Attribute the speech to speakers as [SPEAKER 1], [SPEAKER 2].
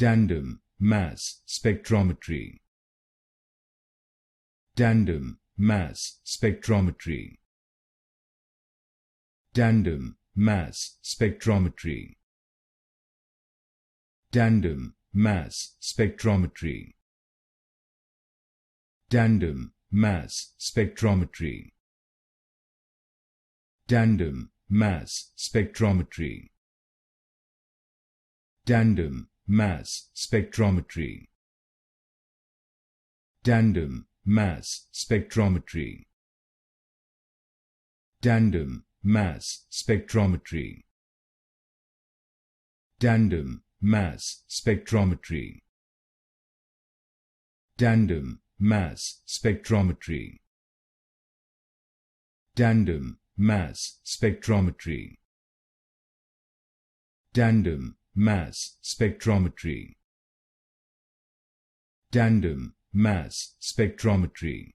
[SPEAKER 1] Tandem Mass Spectrometry. Tandem Mass Spectrometry. Tandem Mass Spectrometry. Tandem Mass Spectrometry. Tandem Mass Spectrometry. Tandem Mass Spectrometry. Tandem Mass Spectrometry. Tandem Mass Spectrometry. Tandem Mass Spectrometry. Tandem Mass Spectrometry. Tandem Mass Spectrometry. Tandem Mass Spectrometry. Tandem Mass Spectrometry. Tandem Mass Spectrometry.